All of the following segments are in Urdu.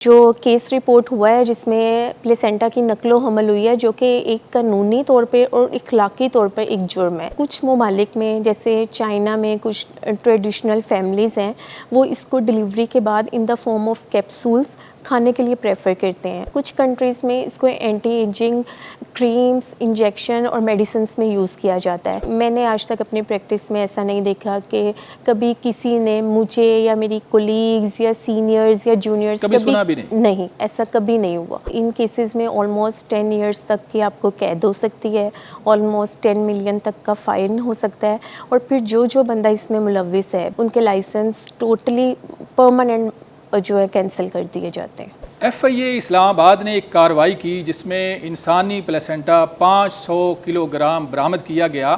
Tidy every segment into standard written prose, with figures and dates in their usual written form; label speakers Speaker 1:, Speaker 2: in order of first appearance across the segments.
Speaker 1: جو کیس رپورٹ ہوا ہے جس میں پلیسینٹا کی نقل و حمل ہوئی ہے جو کہ ایک قانونی طور پہ اور اخلاقی طور پر ایک جرم ہے. کچھ ممالک میں جیسے چائنا میں کچھ ٹریڈیشنل فیملیز ہیں وہ اس کو ڈلیوری کے بعد ان دا فارم آف کیپسولز کھانے کے لیے پریفر کرتے ہیں. کچھ کنٹریز میں اس کو اینٹی ایجنگ کریمز انجیکشن اور میڈیسنز میں یوز کیا جاتا ہے. میں نے آج تک اپنی پریکٹس میں ایسا نہیں دیکھا کہ کبھی کسی نے مجھے یا میری کولیگز یا سینئرز یا جونیئرز کبھی نہیں ایسا کبھی نہیں ہوا. ان کیسز میں آلموسٹ 10 ایئرس تک کی آپ کو قید ہو سکتی ہے, آلموسٹ 10 ملین تک کا فائن ہو سکتا ہے, اور پھر جو بندہ اس میں ملوث ہے ان کے لائسنس ٹوٹلی پرماننٹ جو ہے کینسل کر دیے جاتے ہیں.
Speaker 2: ایف آئی اے اسلام آباد نے ایک کارروائی کی جس میں انسانی پلیسینٹا 500 کلو گرام برآمد کیا گیا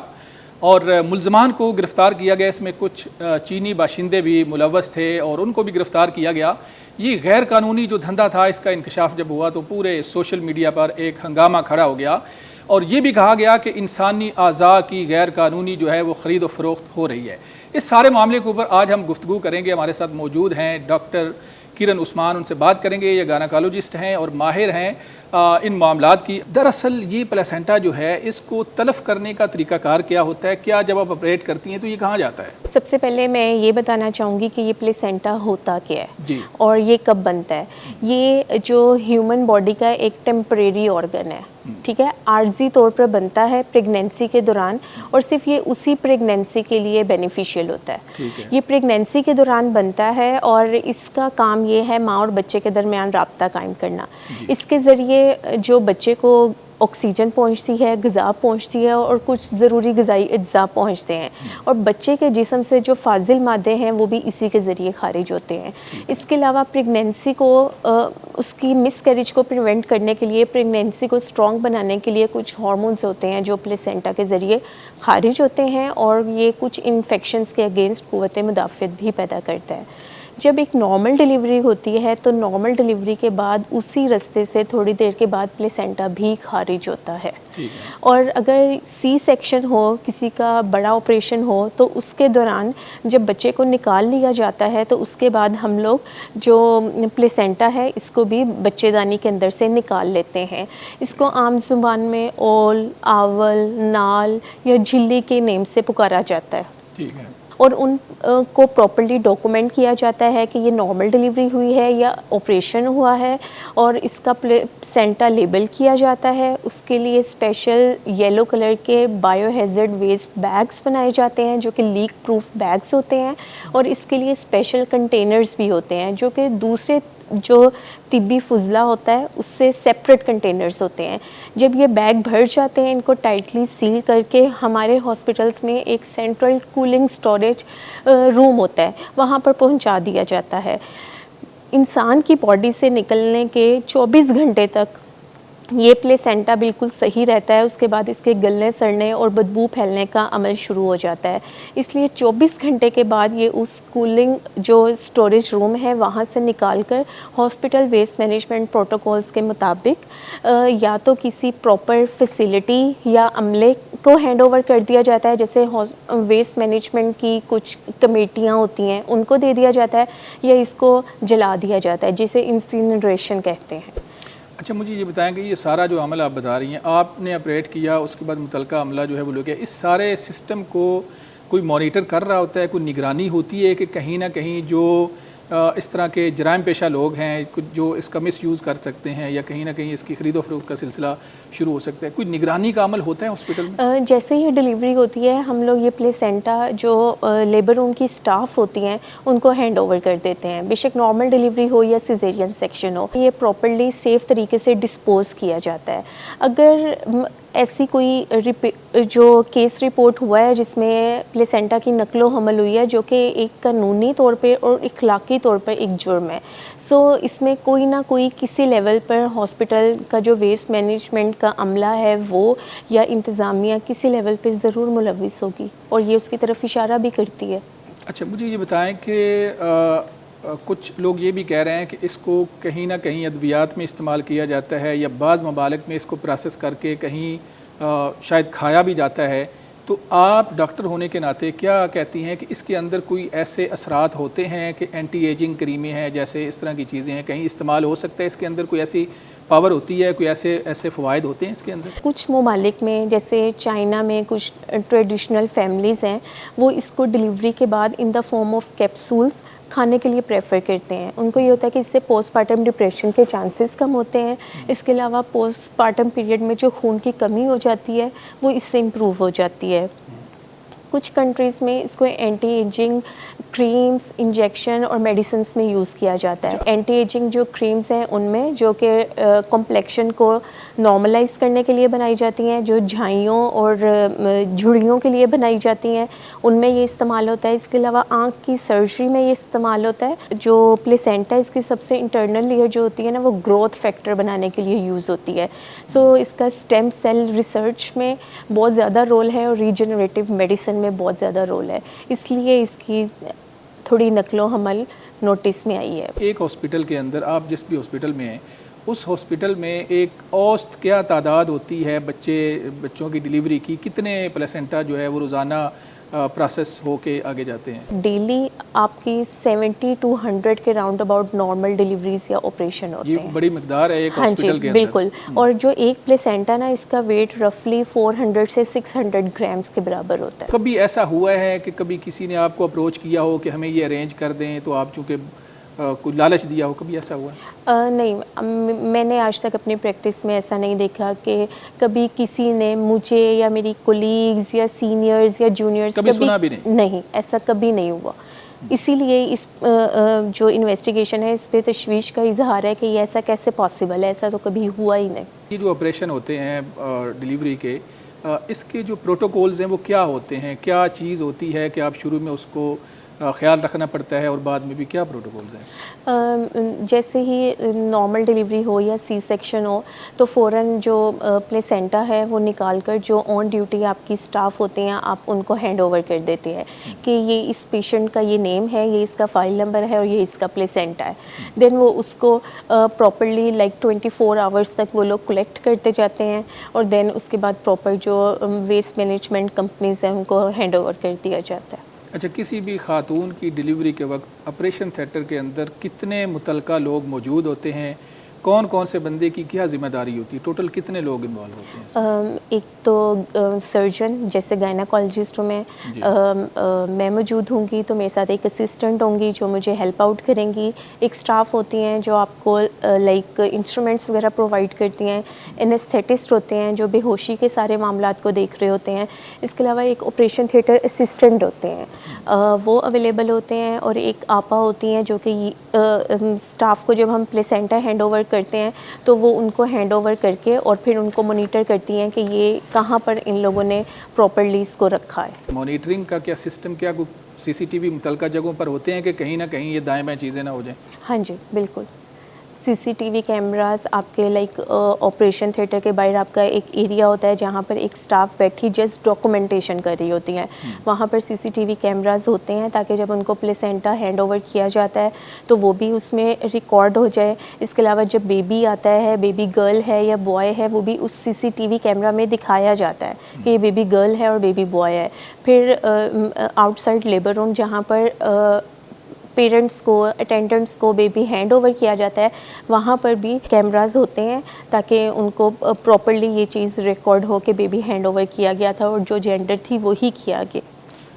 Speaker 2: اور ملزمان کو گرفتار کیا گیا. اس میں کچھ چینی باشندے بھی ملوث تھے اور ان کو بھی گرفتار کیا گیا. یہ غیر قانونی جو دھندا تھا اس کا انکشاف جب ہوا تو پورے سوشل میڈیا پر ایک ہنگامہ کھڑا ہو گیا اور یہ بھی کہا گیا کہ انسانی اعضاء کی غیر قانونی جو ہے وہ خرید و فروخت ہو رہی ہے. اس سارے معاملے کے اوپر آج ہم گفتگو کریں گے. ہمارے ساتھ موجود ہیں ڈاکٹر کرن عثمان, ان سے بات کریں گے. یہ گائنیکالوجسٹ ہیں اور ماہر ہیں ان معاملات کی. دراصل یہ پلیسینٹا جو ہے اس کو تلف کرنے کا طریقہ کار کیا ہوتا ہے؟ کیا جب آپ آپریٹ کرتی ہیں تو یہ کہاں جاتا ہے؟
Speaker 1: سب سے پہلے میں یہ بتانا چاہوں گی کہ یہ پلیسینٹا ہوتا کیا ہے
Speaker 2: جی.
Speaker 1: اور یہ کب بنتا ہے. یہ جو ہیومن باڈی کا ایک ٹیمپریری آرگن ہے, ٹھیک ہے, عارضی طور پر بنتا ہے پریگنینسی کے دوران اور صرف یہ اسی پریگنینسی کے لیے بینیفیشیل ہوتا ہے. یہ پریگنینسی کے دوران بنتا ہے اور اس کا کام یہ ہے ماں اور بچے کے درمیان رابطہ قائم کرنا. اس کے ذریعے جو بچے کو آکسیجن پہنچتی ہے, غذا پہنچتی ہے اور کچھ ضروری غذائی اجزاء پہنچتے ہیں, اور بچے کے جسم سے جو فاضل مادے ہیں وہ بھی اسی کے ذریعے خارج ہوتے ہیں. اس کے علاوہ پریگنینسی کو اس کی مس کیریج کو پریونٹ کرنے کے لیے, پریگنینسی کو اسٹرانگ بنانے کے لیے کچھ ہارمونز ہوتے ہیں جو پلیسینٹا کے ذریعے خارج ہوتے ہیں اور یہ کچھ انفیکشنز کے اگینسٹ قوت مدافعت بھی پیدا کرتا ہے. جب ایک نارمل ڈلیوری ہوتی ہے تو نارمل ڈلیوری کے بعد اسی رستے سے تھوڑی دیر کے بعد پلیسینٹا بھی خارج ہوتا ہے. اور اگر سی سیکشن ہو, کسی کا بڑا آپریشن ہو, تو اس کے دوران جب بچے کو نکال لیا جاتا ہے تو اس کے بعد ہم لوگ جو پلیسینٹا ہے اس کو بھی بچے دانی کے اندر سے نکال لیتے ہیں. اس کو عام زبان میں اول, آول, نال یا جھلی کے نیم سے پکارا جاتا ہے.
Speaker 2: ٹھیک ہے.
Speaker 1: اور ان کو پراپرلی ڈاکومنٹ کیا جاتا ہے کہ یہ نارمل ڈلیوری ہوئی ہے یا آپریشن ہوا ہے, اور اس کا پلیسینٹا لیبل کیا جاتا ہے. اس کے لیے اسپیشل یلو کلر کے بایو ہیزرڈ ویسٹ بیگز بنائے جاتے ہیں جو کہ لیک پروف بیگز ہوتے ہیں, اور اس کے لیے اسپیشل کنٹینرز بھی ہوتے ہیں جو کہ دوسرے جو طبی فضلہ ہوتا ہے اس سے سیپریٹ کنٹینرز ہوتے ہیں. جب یہ بیگ بھر جاتے ہیں ان کو ٹائٹلی سیل کر کے ہمارے ہاسپٹلس میں ایک سینٹرل کولنگ سٹوریج روم ہوتا ہے, وہاں پر پہنچا دیا جاتا ہے. انسان کی باڈی سے نکلنے کے 24 گھنٹے تک یہ پلیسینٹا بالکل صحیح رہتا ہے. اس کے بعد اس کے گلنے سڑنے اور بدبو پھیلنے کا عمل شروع ہو جاتا ہے. اس لیے 24 گھنٹے کے بعد یہ اس کولنگ جو سٹوریج روم ہے وہاں سے نکال کر ہاسپٹل ویسٹ مینجمنٹ پروٹوکولز کے مطابق یا تو کسی پراپر فیسیلٹی یا عملے کو ہینڈ اوور کر دیا جاتا ہے, جیسے ویسٹ مینجمنٹ کی کچھ کمیٹیاں ہوتی ہیں ان کو دے دیا جاتا ہے, یا اس کو جلا دیا جاتا ہے جسے انسینریشن کہتے ہیں.
Speaker 2: اچھا, مجھے یہ بتائیں کہ یہ سارا جو عمل آپ بتا رہی ہیں, آپ نے آپریٹ کیا, اس کے بعد متعلقہ عملہ جو ہے وہ لو گیا, اس سارے سسٹم کو کوئی مانیٹر کر رہا ہوتا ہے, کوئی نگرانی ہوتی ہے کہ کہیں نہ کہیں جو اس طرح کے جرائم پیشہ لوگ ہیں جو اس کا مس یوز کر سکتے ہیں یا کہیں نہ کہیں اس کی خرید و فروخت کا سلسلہ شروع ہو سکتا ہے, کوئی نگرانی کا عمل ہوتا ہے ہاسپٹل میں؟
Speaker 1: جیسے ہی ڈلیوری ہوتی ہے ہم لوگ یہ پلیسینٹا جو لیبر روم کی سٹاف ہوتی ہیں ان کو ہینڈ اوور کر دیتے ہیں. بے شک نارمل ڈلیوری ہو یا سیزیرین سیکشن ہو, یہ پراپرلی سیف طریقے سے ڈسپوز کیا جاتا ہے. اگر ایسی کوئی جو کیس رپورٹ ہوا ہے جس میں پلیسینٹا کی نقل و حمل ہوئی ہے جو کہ ایک قانونی طور پہ اور اخلاقی طور پر ایک جرم ہے, سو اس میں کوئی نہ کوئی کسی لیول پر ہاسپٹل کا جو ویسٹ مینجمنٹ کا عملہ ہے وہ یا انتظامیہ کسی لیول پہ ضرور ملوث ہوگی, اور یہ اس کی طرف اشارہ بھی کرتی ہے.
Speaker 2: اچھا, مجھے یہ بتائیں کہ کچھ لوگ یہ بھی کہہ رہے ہیں کہ اس کو کہیں نہ کہیں ادویات میں استعمال کیا جاتا ہے یا بعض ممالک میں اس کو پروسیس کر کے کہیں شاید کھایا بھی جاتا ہے. تو آپ ڈاکٹر ہونے کے ناطے کیا کہتی ہیں کہ اس کے اندر کوئی ایسے اثرات ہوتے ہیں کہ اینٹی ایجنگ کریمیں ہیں جیسے اس طرح کی چیزیں ہیں، کہیں استعمال ہو سکتا ہے اس کے اندر کوئی ایسی پاور ہوتی ہے، کوئی ایسے فوائد ہوتے ہیں اس کے اندر؟
Speaker 1: کچھ ممالک میں جیسے چائنا میں کچھ ٹریڈیشنل فیملیز ہیں، وہ اس کو ڈلیوری کے بعد ان دا فارم آف کیپسولز کھانے کے لیے پریفر کرتے ہیں. ان کو یہ ہوتا ہے کہ اس سے پوسٹ پارٹم ڈپریشن کے چانسز کم ہوتے ہیں. اس کے علاوہ پوسٹ پارٹم پیریڈ میں جو خون کی کمی ہو جاتی ہے وہ اس سے امپروو ہو جاتی ہے. کچھ کنٹریز میں اس کو اینٹی ایجنگ کریمز، انجیکشن اور میڈیسنس میں یوز کیا جاتا ہے. اینٹی ایجنگ جو کریمز ہیں ان میں جو کہ کمپلیکشن کو نارملائز کرنے کے لیے بنائی جاتی ہیں، جو جھائیوں اور جھڑیوں کے لیے بنائی جاتی ہیں ان میں یہ استعمال ہوتا ہے. اس کے علاوہ آنکھ کی سرجری میں یہ استعمال ہوتا ہے. جو پلیسینٹا اس کی سب سے انٹرنل لیئر جو ہوتی ہے نا، وہ گروتھ فیکٹر بنانے کے لیے یوز ہوتی ہے. سو اس کا اسٹیم سیل ریسرچ میں بہت زیادہ رول ہے اور ریجنریٹیو میڈیسن میں بہت زیادہ رول ہے. اس لیے اس کی تھوڑی نقل و حمل نوٹس میں آئی ہے.
Speaker 2: ایک ہاسپٹل کے اندر، آپ جس بھی ہاسپٹل میں ہیں، اس ہاسپٹل میں ایک اوسط کیا تعداد ہوتی ہے بچوں کی ڈلیوری کی؟ کتنے پلیسنٹا جو ہے وہ روزانہ پروسیس ہو کے آگے جاتے ہیں؟
Speaker 1: ڈیلی آپ کی 70 to 100 کے راؤنڈ اباؤٹ نارمل ڈلیوریز یا آپریشن ہوتے ہیں.
Speaker 2: یہ بڑی مقدار ہے ایک
Speaker 1: ہاں
Speaker 2: ہاسپٹل
Speaker 1: جی
Speaker 2: کے اندر.
Speaker 1: بالکل. اور جو ایک پلیسینٹا نا، اس کا ویٹ رفلی 400 سے 600 گرامز کے برابر ہوتا ہے.
Speaker 2: کبھی ایسا ہوا ہے کہ کبھی کسی نے آپ کو اپروچ کیا ہو کہ ہمیں یہ ارینج کر دیں، تو آپ چونکہ کوئی لالچ دیا ہو، کبھی ایسا ہوا ہے؟
Speaker 1: نہیں، میں نے آج تک اپنی پریکٹس میں ایسا نہیں دیکھا کہ کبھی کسی نے مجھے یا میری کولیگز یا سینئرز یا جونیئرز
Speaker 2: کبھی سنا بھی
Speaker 1: نہیں، ایسا کبھی نہیں ہوا. اسی لیے اس جو انویسٹیگیشن ہے اس پہ تشویش کا اظہار ہے کہ یہ ایسا کیسے پاسبل ہے. ایسا تو کبھی ہوا ہی نہیں.
Speaker 2: یہ جو آپریشن ہوتے ہیں ڈلیوری کے، اس کے جو پروٹوکولز ہیں وہ کیا ہوتے ہیں؟ کیا چیز ہوتی ہے کہ آپ شروع میں اس کو خیال رکھنا پڑتا ہے اور بعد میں بھی کیا پروٹوکولز ہیں؟
Speaker 1: جیسے ہی نارمل ڈلیوری ہو یا سی سیکشن ہو تو فوراً جو پلیسینٹا ہے وہ نکال کر جو آن ڈیوٹی آپ کی اسٹاف ہوتے ہیں آپ ان کو ہینڈ اوور کر دیتے ہیں کہ یہ اس پیشنٹ کا یہ نیم ہے، یہ اس کا فائل نمبر ہے اور یہ اس کا پلیسینٹا ہے. دین وہ اس کو پراپرلی لائک 24 آورس تک وہ لوگ کلیکٹ کرتے جاتے ہیں اور دین اس کے بعد پراپر جو ویسٹ مینجمنٹ کمپنیز ہیں ان کو ہینڈ اوور کر دیا جاتا ہے.
Speaker 2: اچھا، کسی بھی خاتون کی ڈلیوری کے وقت آپریشن تھیٹر کے اندر کتنے متعلقہ لوگ موجود ہوتے ہیں؟ کون کون سے بندے کی کیا ذمہ داری ہوتی ہے؟ ٹوٹل کتنے لوگ انوالو ہوتے ہیں؟
Speaker 1: ایک تو سرجن جیسے گائناکالوجسٹ ہوں میں موجود ہوں گی، تو میرے ساتھ ایک اسسٹنٹ ہوں گی جو مجھے ہیلپ آؤٹ کریں گی. ایک اسٹاف ہوتی ہیں جو آپ کو لائک انسٹرومنٹس وغیرہ پرووائڈ کرتی ہیں. انیستھیٹسٹ ہوتے ہیں جو بے ہوشی کے سارے معاملات کو دیکھ رہے ہوتے ہیں. اس کے علاوہ ایک آپریشن تھیٹر اسسٹنٹ ہوتے ہیں، وہ اویلیبل ہوتے ہیں. اور ایک آپا ہوتی ہیں جو کہ اسٹاف کو جب ہم پلیسینٹا ہینڈ اوور کرتے ہیں تو وہ ان کو ہینڈ اوور کر کے اور پھر ان کو مانیٹر کرتی ہیں کہ یہ کہاں پر ان لوگوں نے پراپرلی اس کو رکھا ہے.
Speaker 2: مانیٹرنگ کا کیا سسٹم، کیا سی سی ٹی وی متعلقہ جگہوں پر ہوتے ہیں کہ کہیں نہ کہیں یہ دائیں بائیں چیزیں نہ ہو جائیں؟
Speaker 1: ہاں جی بالکل. سی سی ٹی وی کیمراز آپ کے لائک آپریشن تھیٹر کے باہر آپ کا ایک ایریا ہوتا ہے جہاں پر ایک اسٹاف بیٹھی جسٹ ڈاکومنٹیشن کر رہی ہوتی ہیں. وہاں پر سی سی ٹی وی کیمراز ہوتے ہیں تاکہ جب ان کو پلیسینٹا ہینڈ اوور کیا جاتا ہے تو وہ بھی اس میں ریکارڈ ہو جائے. اس کے علاوہ جب بیبی آتا ہے، بیبی گرل ہے یا بوائے ہے، وہ بھی اس سی سی ٹی وی کیمرا میں دکھایا جاتا ہے کہ یہ بیبی گرل ہے اور بیبی بوائے ہے. پھر آؤٹ سائڈ لیبر روم جہاں پر پیرنٹس کو، اٹینڈنٹس کو بیبی ہینڈ اوور کیا جاتا ہے، وہاں پر بھی کیمراز ہوتے ہیں تاکہ ان کو پراپرلی یہ چیز ریکارڈ ہو کہ بیبی ہینڈ اوور کیا گیا تھا اور جو جینڈر تھی وہی کیا گیا.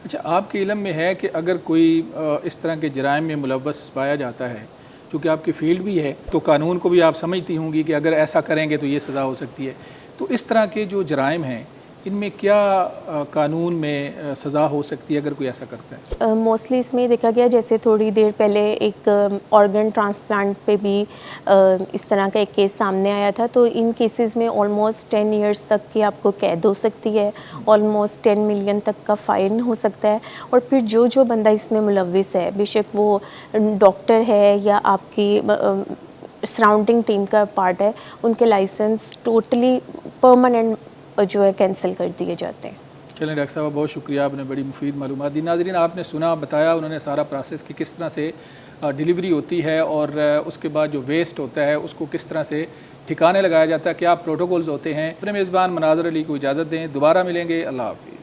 Speaker 2: اچھا، آپ کے علم میں ہے کہ اگر کوئی اس طرح کے جرائم میں ملوث پایا جاتا ہے، چونکہ آپ کی فیلڈ بھی ہے تو قانون کو بھی آپ سمجھتی ہوں گی کہ اگر ایسا کریں گے تو یہ سزا ہو سکتی ہے، تو اس طرح کے جو جرائم ہیں ان میں کیا قانون میں سزا ہو سکتی ہے اگر کوئی ایسا کرتا ہے؟
Speaker 1: موسٹلی اس میں دیکھا گیا، جیسے تھوڑی دیر پہلے ایک آرگن ٹرانسپلانٹ پہ بھی اس طرح کا ایک کیس سامنے آیا تھا. تو ان کیسز میں آلموسٹ 10 ایئرس تک کی آپ کو قید ہو سکتی ہے، آلموسٹ 10 ملین تک کا فائن ہو سکتا ہے. اور پھر جو بندہ اس میں ملوث ہے، بے شک وہ ڈاکٹر ہے یا آپ کی سراؤنڈنگ ٹیم کا پارٹ ہے، ان کے لائسنس ٹوٹلی پرماننٹ جو ہے کینسل کر دیے جاتے ہیں.
Speaker 2: چلیں ڈاکٹر صاحب، بہت شکریہ، آپ نے بڑی مفید معلومات دی. ناظرین، آپ نے سنا، بتایا انہوں نے سارا پروسیس کہ کس طرح سے ڈلیوری ہوتی ہے اور اس کے بعد جو ویسٹ ہوتا ہے اس کو کس طرح سے ٹھکانے لگایا جاتا ہے، کیا پروٹوکولز ہوتے ہیں. اپنے میزبان مناظر علی کو اجازت دیں، دوبارہ ملیں گے. اللہ حافظ.